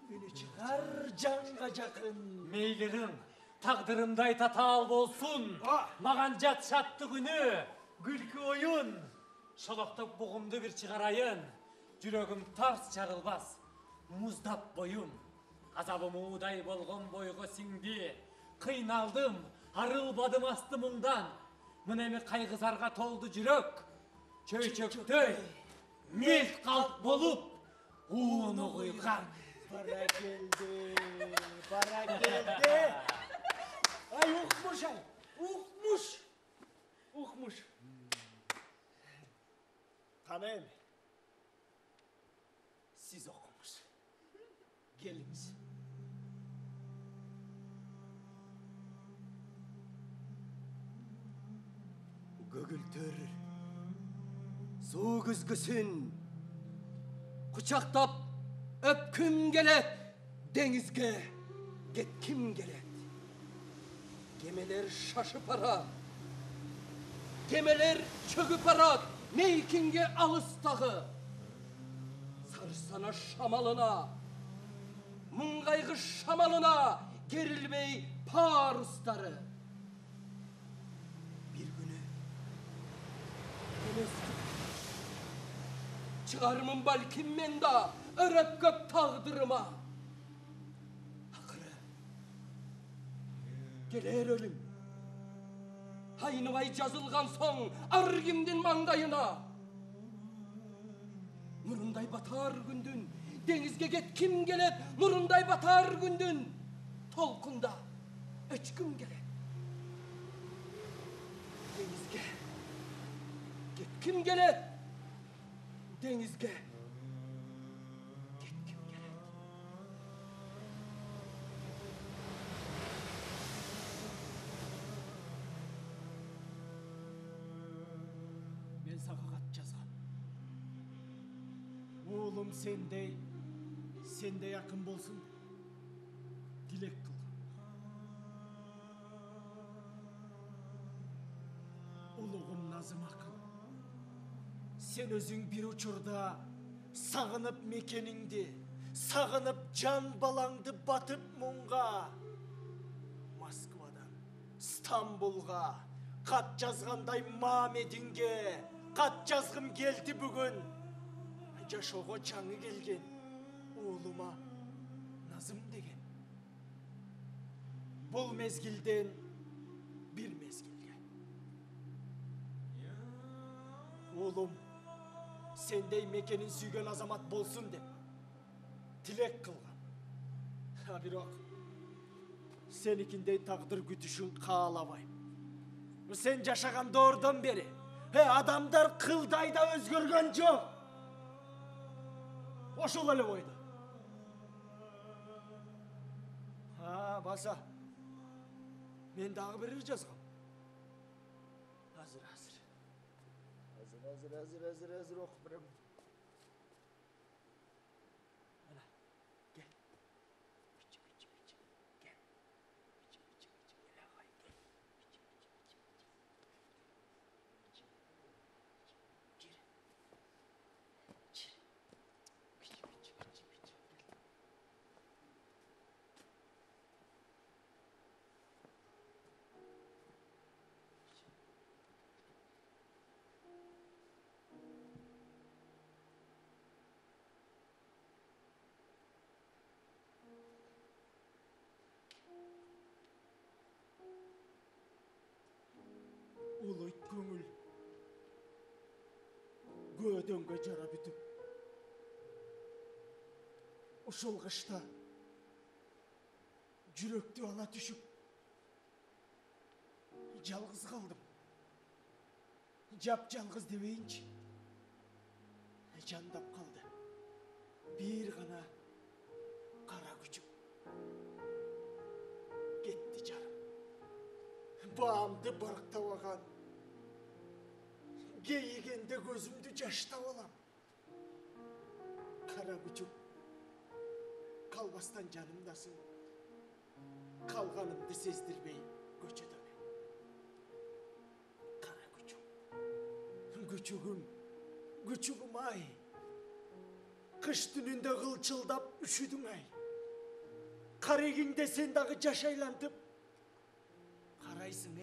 үні чыгар жанга жакын. Мейлерің тағдырымдай татал болсын. Маған жат шатты күні, күлкі ойын. Шолоқтық бұғымды бір шығарайын. Жүрегім тарс жарылбас, мұздап бойым. Азабым удай болған бойғы сіңді. Қиналдым, арылбадым асты мұңдан. Мұнемі қайғызарға толды жүрек. Чөйчөктөй, мелт қалт болып, уыны құйған. Бара келді, бара келді. Ай, ұқмыш ай, ұқмыш. Қанайым, сіз оқымыш. Келіңіз. Көгілтір, су күзгісін, құшақтап öpküm gelet, denizge getkim gelet. Gemiler şaşıp arat, gemiler çöküp arat, meykinge alıstağı. Sarsana şamalına, mungaygı şamalına, gerilmey parustarı. Bir günü, çıkarımın balkim menda, örep göp tağdırıma. Akırı, gelir ölüm. Haynıvay жазылған соң, argimdin mangayına. Nurunday batar gündün, denizge getkim gelet, nurunday batar gündün. Tolkunda öçküm gelet. Denizge getkim gelet, denizge. Мен сага кат жазгам. Oğlum sendey yakın bolsun. Dilek kılgam. Uluğum Nazım Akın. Sen özün bir uçurda sağınıp mekeningdi, sağınıp can balangdı batıp munga. Moskvadan İstanbul'a kat yazganday Mamedinge kat yazgım geldi bugün. Жашоого жаңы келген oğluma Nazım деген. Бұл mezgilden bir mezgilge. Oğlum, sendey mekenin sүйген azamat bolsun деп tilek kılgam. Ha biroq senikindey taqdir gütüşün kaalabайм. Sen жашаган doğrudan beri adamдар kılday da özgörgön жоқ. Oşul ele boydu. Ha basa. Men dağı birir жазгам. Hazır. Hazır okup birem. Ana gel. Gel. Gel ağay gel. Улойт көңіл көдөнге жара бүтүп ушул кышта жүрөктү ала түшүп жалгыз калдым. Жап жалгыз дебейинчи жандап калды бир гана кара күчүм. Кетти жарым, баамды барктабаган Geyigende gözümdü jaştap alam. Kara küçük. Kalbastan canımdasın. Kalganımdı sezdirmey göçede ben. Kara küçük. Küçüğüm ay. Kış gününde kılçıldap üşüdün ay. Kareginde sen dağı jaşaylantıp. Karaysın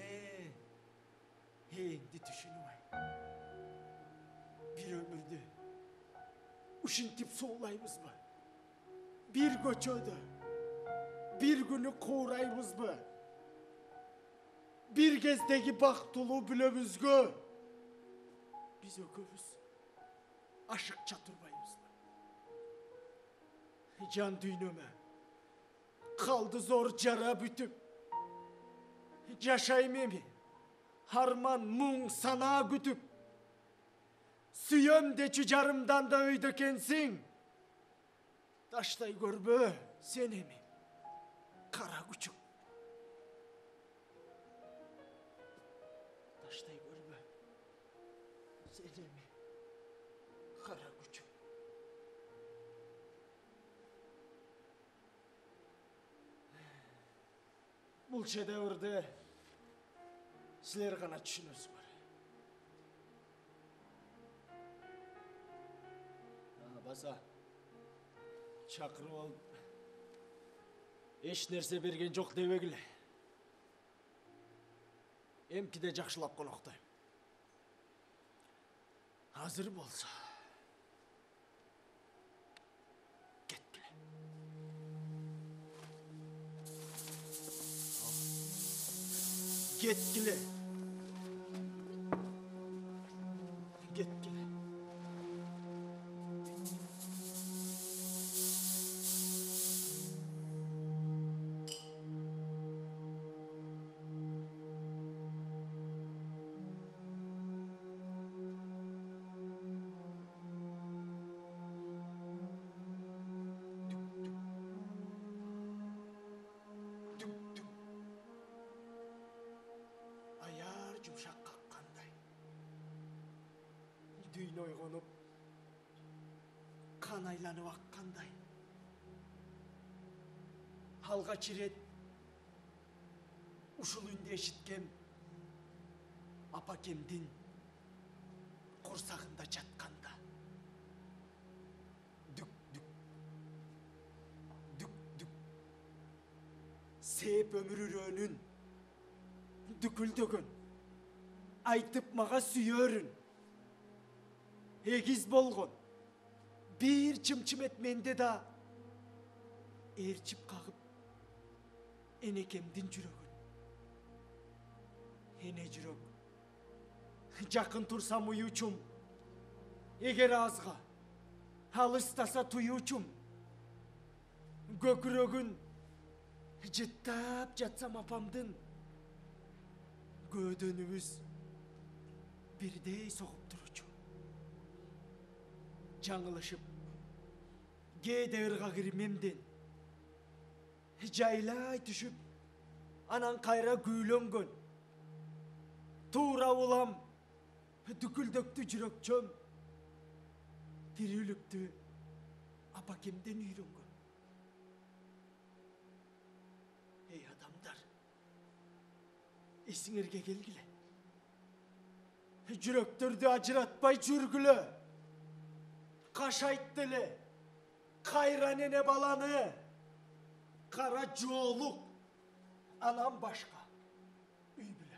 endi düşünüm ay. Bir ömürdü. Uşintip soğulayımız mı? Bir göçödü. Bir günü koğrayımız mı? Bir gezdeki baktulu bülömüzgü. Biz ökümüz aşık çatırbayımız mı? Can düğünüme kaldı zor cara bütüp. Yaşayım mi? Harman mum sana gütüp. Süyöm de çücarımdan da öydü kensin. Taştay görbü seni mi? Kara küçük. Taştay görbü seni mi? Kara küçük. Бұл шедеврді сілер ғана түсінесіз бар. Баса, шақырып алып, еш нәрсе берген жоқ дебегіле. Емкіде жақшылап қонақтайым. Hazır болса. Yetkili. Yetkili. Yumuşak kalkanday. Düğün oygonup kan aylanıp akkanday. Halga çiret uşuluyunda eşitken apakemdin korsağında çatkanda. Dük dük dük dük seyip ömürür önün düküldügün aytıp mağa süyörün. Egiz bolgun. Bir çımçım etmende da erçip kağıp enekemdin jürögün. Ene jürög. Jakın tursam uyuçum. Eger azga. Halыстаса tuyuçum. Gökürögün. Jıttap jatsam apamdın. Gödönümüz birdey soğup durucu. Жаңылышып, кейде ырға кірмемден. Жайлай түшіп, анан кайра күйленгөн. Тура улам, дүкүлдөктү жүрөкчөм. Тирүүлүктү апакемден үйрөнгөн. Ey адамдар, эсиңерге келгиле. Жүрөктөрдү ажыратпай жүргүлө. Kaşayttili, kayranene balanı, kara çoğuluk, anam başka, üy bile.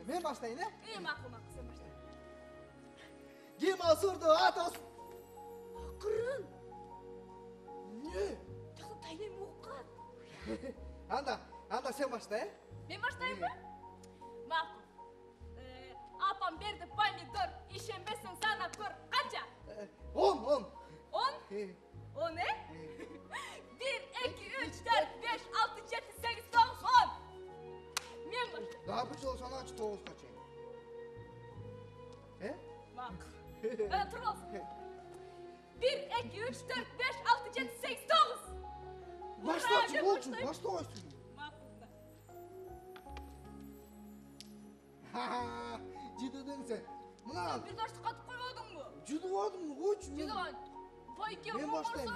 Men başlayın, he? Макул, макул, сен башла. Kim asırdı Atos? Акырын. Ne? Жакшы тайнем окуган. Anda sen başla, he? Мен баштайынбы? Макул. Апам берди помидор, ишенбесең санап көр. Канча? 10. 10? He. 10 ne? 1, 2, 3, 4, 5, 6, 7, 8, 9, 10. Men başlayayım. Daha bir yol sana açı 9 kaçayım. He? Макул. Tur olsun. 1, 2, 3, 4, 5, 6, 7, 8, 9. Başla, ben bolçun, başlayayım. başla olsun. Макул. Ha, cidden sen. Buna Bir taşlı katıp koymadın mı? judu vardı mı? Uç. Cüzdan. Bayke Ben başlayayım.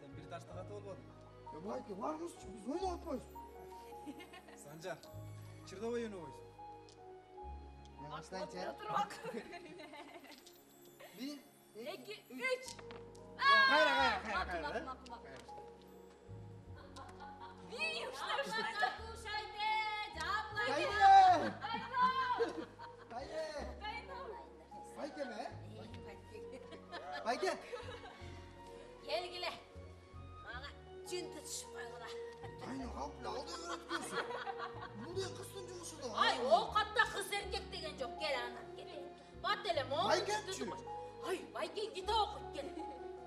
Sen bir taşta katı olmadın. Ya belki varmış, biz oyunu atmayız. Sancar, çırda oyunu oysun. Ya başlayın sen. Otur bak. 1, 2, 3. Hayır. Makul. İyi işte. Hayır. Hayır. Hayke mi? Hayke. Келгиле. Ага жынты түшүп койгула. Aynen hapla aldı öğretmensin. Bu da kızın cumuşu da. Ay o katta kız erkek деген жок. Gel anam gel. Bat ele mo. Baykençi. Ay bayken git okut gel.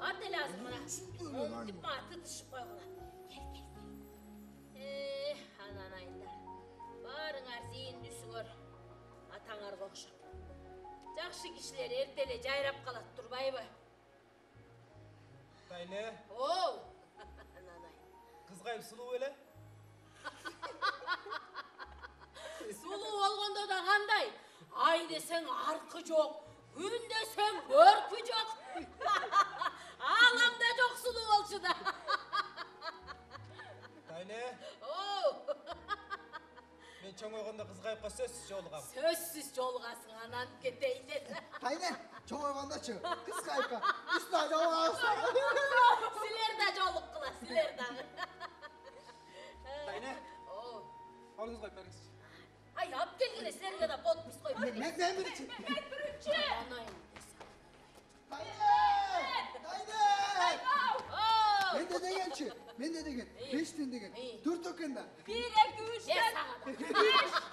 At ele az mına. Şimdi öyle lan. Tip matı түшүп койгула. Gel. Ananaylar. Barыңар зейин түсүңөр. Атаңарга окшоп. Жакшы кишилер эртеле жайрап калат турбайбы? Tayne, Оу. Ананай. kız kayıp sulu öyle. Сулуу болгондо да кандай? Ай десең аркы жок, күн десең көркү жок. Ааламда жок сулуу болчу да. Tayne, Оу. men çoğun oyğunda kız kayıpka söz jolugam. Сөзсүз жолугасың анан кетейден. Hayne. Çok hayvanda çık. Kız kayka. Üstüne acaba ağızlar. Силер да жолуккула, силер дагы. Tayne, Оу. oğlunuz kayıp berіңіз. Ай, алып келгиле, силерге да подпись коюп берейин. Ben bir için. Анайын. Hayne. Оу. Ben de gen. 5 tane degen. İyi. 4 okenda. 1, 2, 3, Бер 4, сага. 5,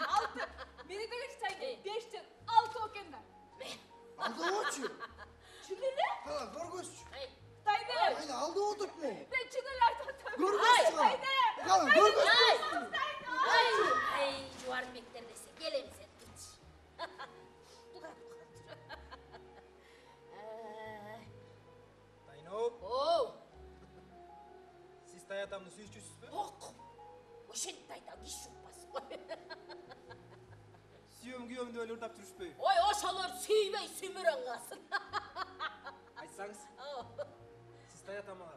6. Beni de geçseydi. 5'ten 6 okenden. Aldı oçu. Çınırlı. Hala görgüz. Ай. Tayne. Hayne aldı otuk mu? Ben çınırlardan tabii. Görgüz çıkar. Tayne. Hala görgüz. Ай. Ай, жуарбектер десе, келем сен кыч. Тура. Tayne, Оу. siz Tay atamını suyuçusuz mu? Ок. Ошентип айтам, иш жукпасын ғой. Suyum güyüm de öyle ırtap duruşpay. Ой, ошолор сүйбөй сүмүрөң калсын. Айтсаңыз, Оу. siz Tay atama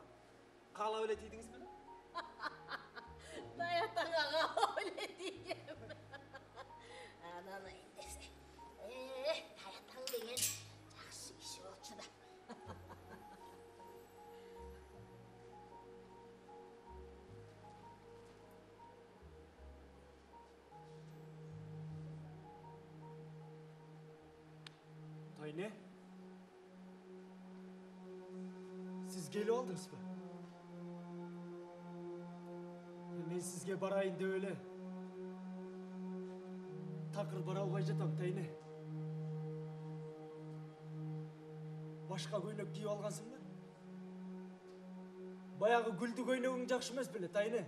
kala öyle tiydiniz mi? Таятаңа кабыл этейм. Ананайын десе. Таятаң деген жакшы киши болчу да. Tayne, siz geli oldunuz mu? Men sizge barayın da öyle. Takır bara albay jatam Tayne. Başka köynök giyip algansın mı? Bayağı güldü köynөгүң жакшы эмес беле Tayne.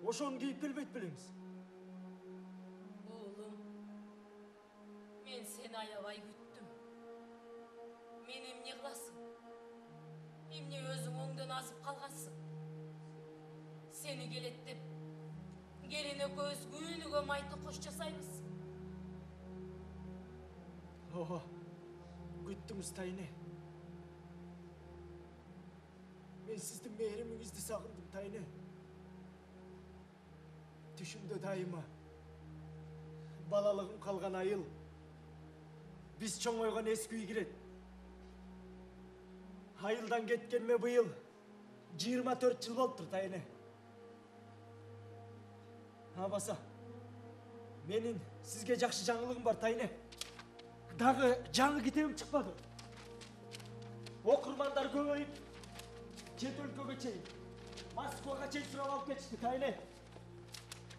Ошону кийип келбейт белеңиз. Oğlum, men seni ayabay güttüm. Men emne kılasın? Emne özüң oңдон azıp kalgasın? Seni gelettip, gelin ököz günügө mayты koş жасайбыз. Oha, güttünüz Tayne. Men sizdin mehrimingizdi sagındım Tayne. Düşümde daima. Balalığım kalgan ayıl. Biz çoğoygan eski uy giret. Ayıldan ketkenme bu yıl 24 yıl boluptur Tayne. Ha basa. Менин сизге жакшы жаңылыгым бар, Тайне. Дагы жаңы китебим чыкпады. Окурмандар көбөйүп, чет өлкөгө чейин, Москвага чейин сурап алып кетишти, Тайне.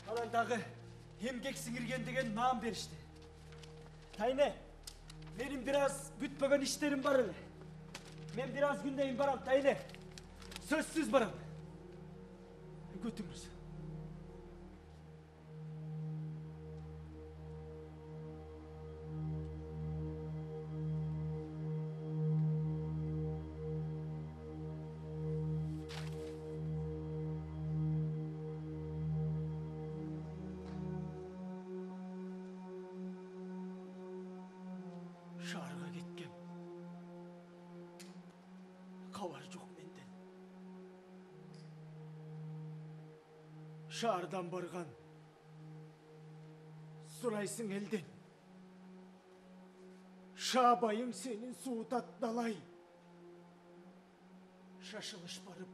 Анан дагы эмгек сиңирген деген наам беришти. Тайне, менин бир аз бүтпөгөн иштерим бар эле. Мен бир аз күндөн кийин барам, Тайне. Сөзсүз барам. Күтүңүз. Шаарга кеткем. Кабар жок менден. Шаардан барган. Сурайсың элден. Шабайың сенин суутат далай. Шашылыш барып,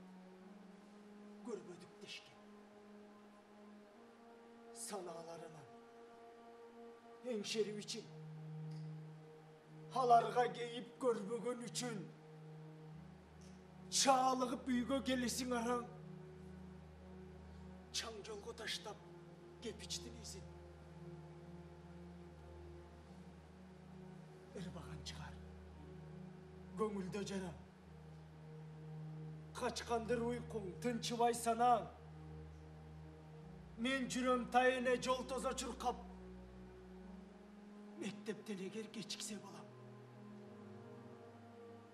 көрбөдүк дешкен. Санааларынан, эңшерип ичин, аларга кейип көрбөгөн үчүн, чаалыгып үйгө келесиң араң, чаң жолго таштап кепичтин изин. Ырбаган чыгар, көңүлдө жарам, качкандыр уйкуң, тынчыбай санаң. Мен жүрөм Тайне жол тозо чуркап, мектептен эгер кечиксе балам.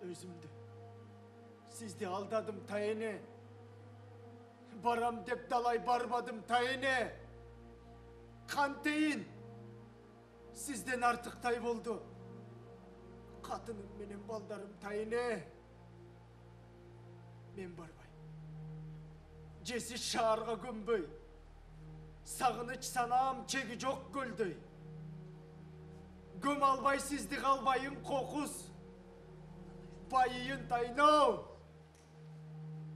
Өзүмдү, сизди алдадым, Тайне. Барам деп далай барбадым, Тайне. Кантейин сизден артыктай болду. Катыным менен балдарым, Тайне. Мен барбай, жеси шаарга көмбөй, сагыныч санаам чеги жок көлдөй. Көм албай сизди калбайын кокус, байыйын, Тайно.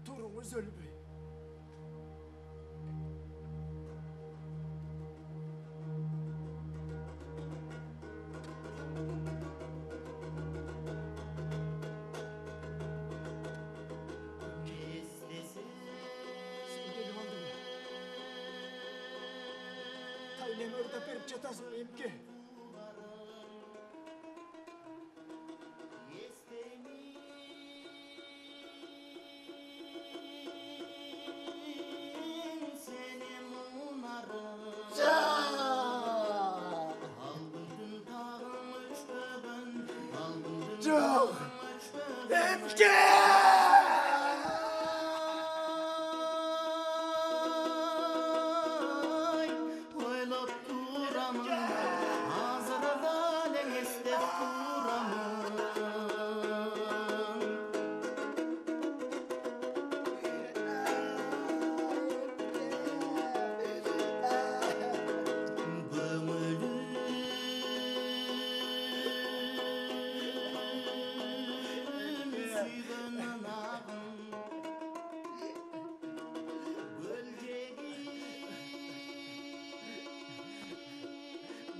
Туруңуз өлбөй. Tayne'mi orada berip çatasın emke. Çok emke!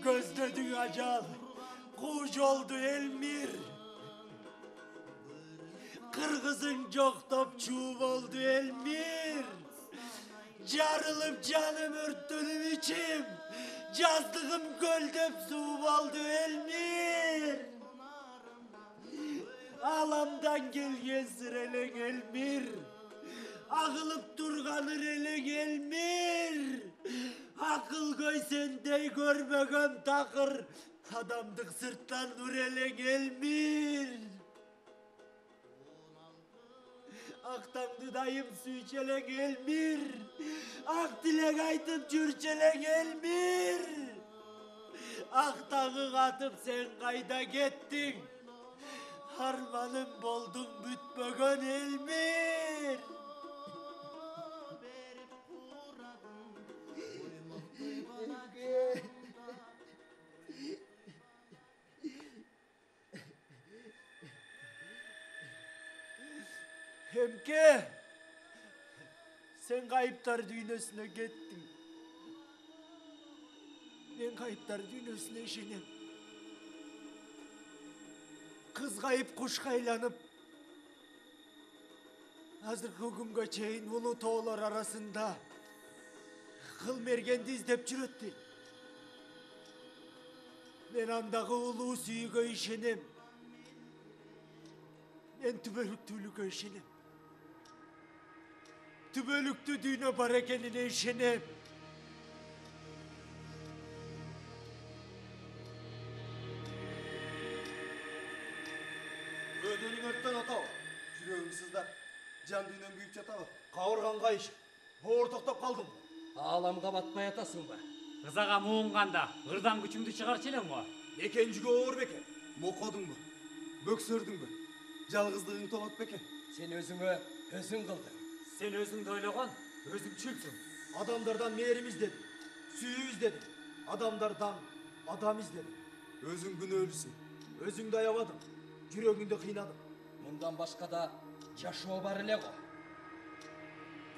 Gözledin acal, kuş oldu Elmir. Kırgızın çok topçuğum oldu Elmir. Carılıp canım örttünüm içim, cazdığım göldep suğum oldu Elmir. Alamdan gelgen sırelen Elmir, ağılıp durganır elin Elmir. Akıl koy sendey görmegen takır, adamdık sırttan nur elin Elmir. Aktamdı dayım su içelen Elmir, ak dilek aytıp çürçelen Elmir. Aktağı katıp sen kayda gittin, harmanım boldun bütmegen Elmir. Emke, sen kayıplar düğünesine gittin. мен кайыптар дүйнөсүнө ишенем. Кыз кайып кушка айланып, азыркы күнгө чейин улуу тоолор арасында кыл мергенди издеп жүрөт дейт. Мен андагы улуу сүйүүгө ишенем. Мен түбөлүктүүлүккө ишенем. Түбөлүктүү дүйнө бар экенине ишенем. Өдөнүң өрттөн атабы, жүрөгүң сыздап, жан дүйнөң күйүп жатабы. Кабыргаң кайыш, боор токтоп калдым. Ааламга батпай атасың ба? Кызага муунганда ырдан күчүңдү чыгарчу элең го. Экенжиге оор бекен, мокодуңбу, бөксөрдүңбү, жалгыздыгың толот бекен. Сен өзүңө өзүң кылдың. Сен өзүңдү ойлогон өзүмчүлсүң. Адамдардан мээрим издедим, сүйүү издедим. Адамдардан адам издедим. Өзүң күнөөлүсүң, өзүңдү аябадың, жүрөгүңдү кыйнадың. Мындан башка да жашоо бар эле го.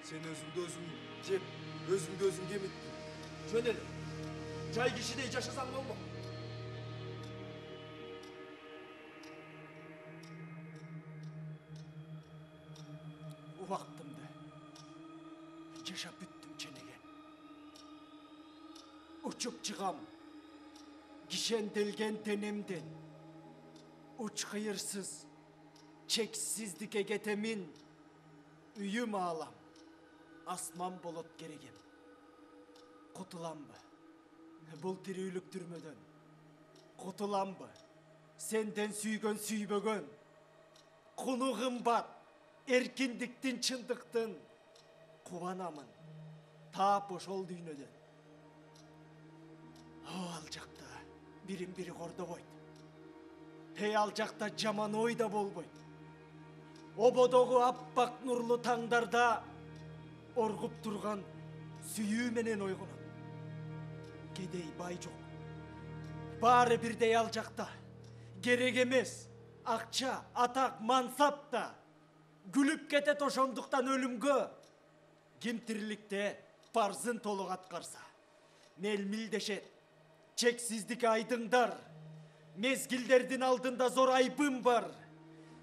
Сен өзүңдү өзүң жеп, өзүңдү өзүң кемиттиң. Жөн эле, жай кишидей жашасаң болмо. Убактымды жашап бүттүм ченеген. Учуп чыгам кишенделген денемден. Уч кыйырсыз чексиздикке кетемин. Үйүм аалам, асман болот керегем. Кутуламбы бул тирүүлүк түрмөдөн? Кутуламбы сенден сүйгөн сүйбөгөн? Куну кымбат эркиндиктин, чындыктын. Кубанамын таап ошол дүйнөдөн. Ал жакта бирин бири кордобойт. Ал жакта жаман ой да болбойт. Ободогу аппак нурлуу таңдарда оргуп турган сүйүү менен ойгонот. Кедей бай жок. Баары бирдей ал жакта. Керек эмес акча, атак, мансап да. Күлүп кетет ошондуктан өлүмгө. Ким тириликте парзын толук аткарса, мелмилдешет. Чексиздик айдыңдар. Мезгилдердин алдында зор айбым бар.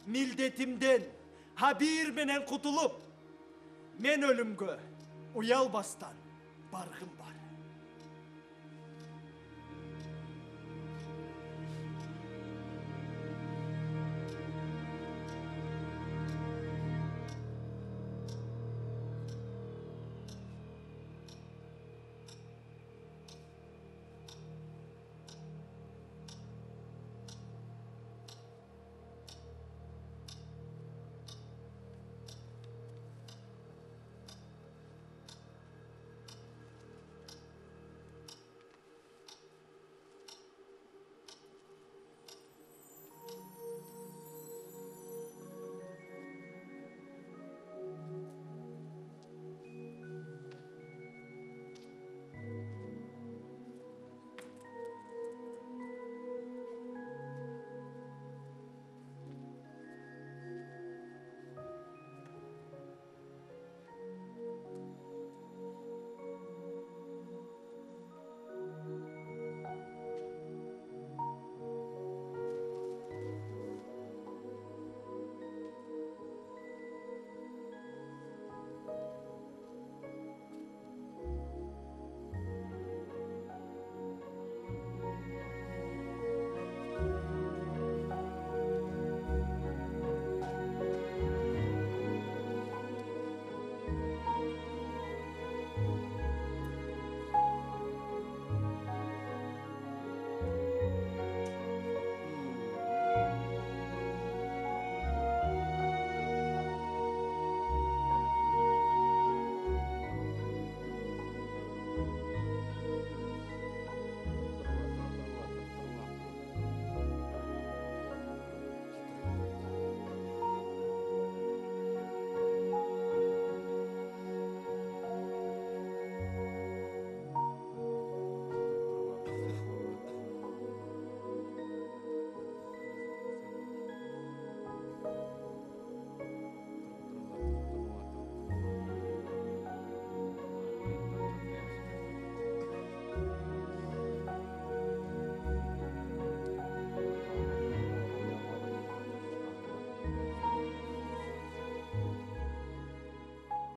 Милдетимден хабир менен кутулуп, мен өлүмгө уялбастан баргым бар.